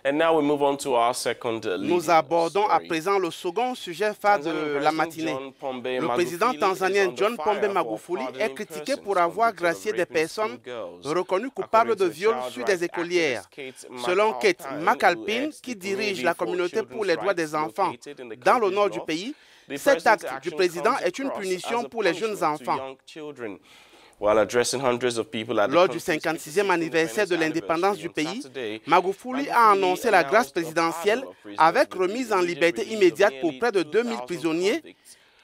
Nous abordons à présent le second sujet phare de la matinée. Le président tanzanien John Pombe Magufuli est critiqué pour avoir gracié des personnes reconnues coupables de viol sur des écolières. Selon Kate McAlpin, qui dirige la communauté pour les droits des enfants dans le nord du pays, cet acte du président est une punition pour les jeunes enfants. Lors du 56e anniversaire de l'indépendance du pays, Magufuli a annoncé la grâce présidentielle avec remise en liberté immédiate pour près de 2000 prisonniers,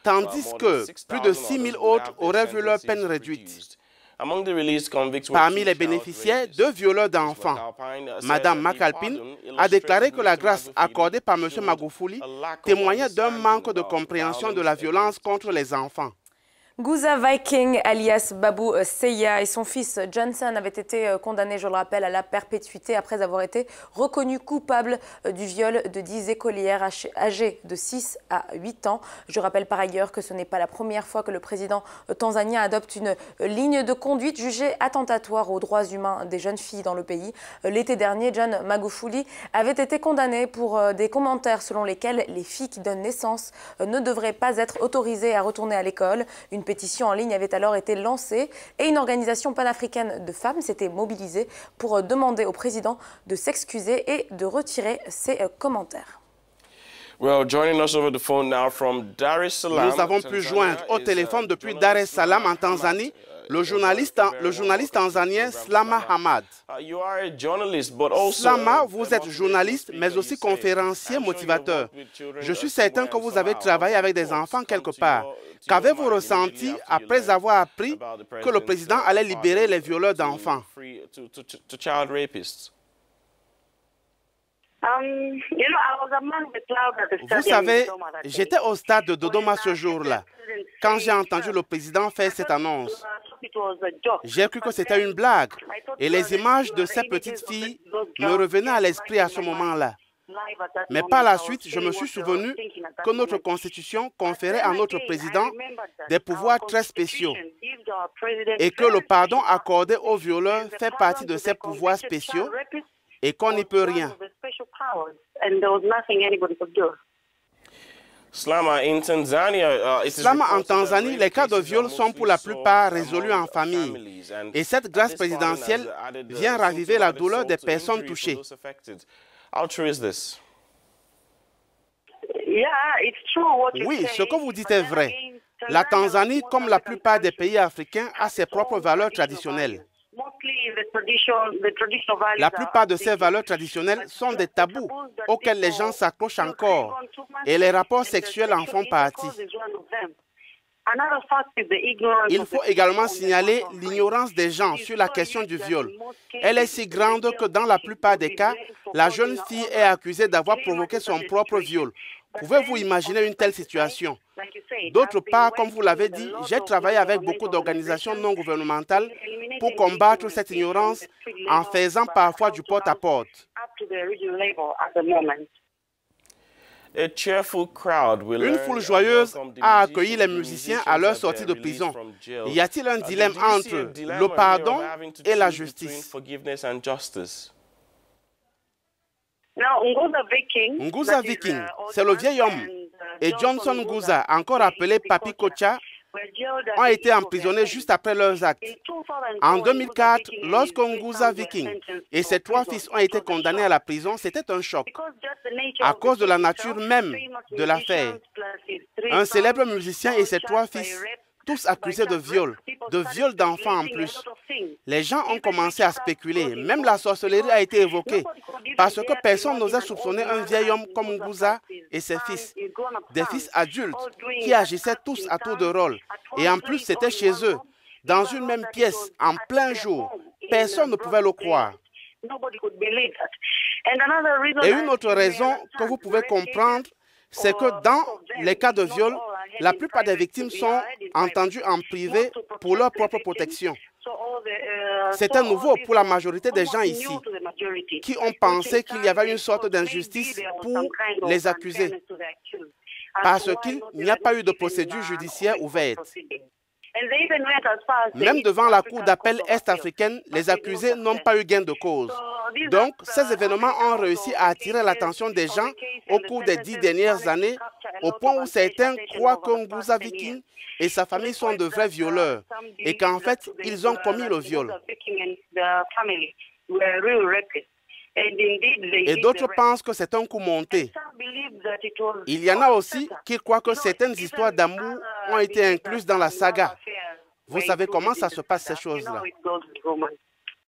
tandis que plus de 6000 autres auraient vu leur peine réduite. Parmi les bénéficiaires, 2 violeurs d'enfants. Madame McAlpin a déclaré que la grâce accordée par M. Magufuli témoignait d'un manque de compréhension de la violence contre les enfants. Nguza Viking, alias Babou Seya, et son fils Johnson avaient été condamnés, je le rappelle, à la perpétuité après avoir été reconnus coupables du viol de 10 écolières âgées de 6 à 8 ans. Je rappelle par ailleurs que ce n'est pas la première fois que le président tanzanien adopte une ligne de conduite jugée attentatoire aux droits humains des jeunes filles dans le pays. L'été dernier, John Magufuli avait été condamné pour des commentaires selon lesquels les filles qui donnent naissance ne devraient pas être autorisées à retourner à l'école. Une pétition en ligne avait alors été lancée et une organisation panafricaine de femmes s'était mobilisée pour demander au président de s'excuser et de retirer ses commentaires. Nous avons pu joindre au téléphone depuis Dar es Salaam en Tanzanie le journaliste tanzanien Slama Hamad. Slama, vous êtes journaliste, mais aussi conférencier motivateur. Je suis certain que vous avez travaillé avec des enfants quelque part. Qu'avez-vous ressenti après avoir appris que le président allait libérer les violeurs d'enfants? Vous savez, j'étais au stade de Dodoma ce jour-là, quand j'ai entendu le président faire cette annonce. J'ai cru que c'était une blague, et les images de ces petites filles me revenaient à l'esprit à ce moment-là. Mais par la suite, je me suis souvenu que notre Constitution conférait à notre président des pouvoirs très spéciaux et que le pardon accordé aux violeurs fait partie de ces pouvoirs spéciaux et qu'on n'y peut rien. Slama, en Tanzanie, les cas de viol sont pour la plupart résolus en famille. Et cette grâce présidentielle vient raviver la douleur des personnes touchées. Oui, ce que vous dites est vrai. La Tanzanie, comme la plupart des pays africains, a ses propres valeurs traditionnelles. La plupart de ces valeurs traditionnelles sont des tabous auxquels les gens s'accrochent encore, et les rapports sexuels en font partie. Il faut également signaler l'ignorance des gens sur la question du viol. Elle est si grande que dans la plupart des cas, la jeune fille est accusée d'avoir provoqué son propre viol. Pouvez-vous imaginer une telle situation? D'autre part, comme vous l'avez dit, j'ai travaillé avec beaucoup d'organisations non gouvernementales pour combattre cette ignorance en faisant parfois du porte-à-porte. Une foule joyeuse a accueilli les musiciens à leur sortie de prison. Y a-t-il un dilemme entre le pardon et la justice? Nguza Viking, c'est le vieil homme, et Johnson Nguza, encore appelé Papi Kocha, ont été emprisonnés juste après leurs actes. En 2004, lorsque Nguza Viking et ses 3 fils ont été condamnés à la prison, c'était un choc, à cause de la nature même de l'affaire. Un célèbre musicien et ses 3 fils, tous accusés de viol d'enfants en plus. Les gens ont commencé à spéculer, même la sorcellerie a été évoquée, parce que personne n'osait soupçonner un vieil homme comme Nguza et ses fils, des fils adultes qui agissaient tous à tour de rôle. Et en plus, c'était chez eux, dans une même pièce, en plein jour. Personne ne pouvait le croire. Et une autre raison que vous pouvez comprendre, c'est que dans les cas de viol, la plupart des victimes sont entendues en privé pour leur propre protection. C'était nouveau pour la majorité des gens ici, qui ont pensé qu'il y avait une sorte d'injustice pour les accusés, parce qu'il n'y a pas eu de procédure judiciaire ouverte. Même devant la Cour d'appel est-africaine, les accusés n'ont pas eu gain de cause. Donc, ces événements ont réussi à attirer l'attention des gens au cours des 10 dernières années, au point où certains croient que Nguza Viking et sa famille sont de vrais violeurs et qu'en fait, ils ont commis le viol. Et d'autres pensent que c'est un coup monté. Il y en a aussi qui croient que certaines histoires d'amour ont été incluses dans la saga. Vous savez comment ça se passe, ces choses-là.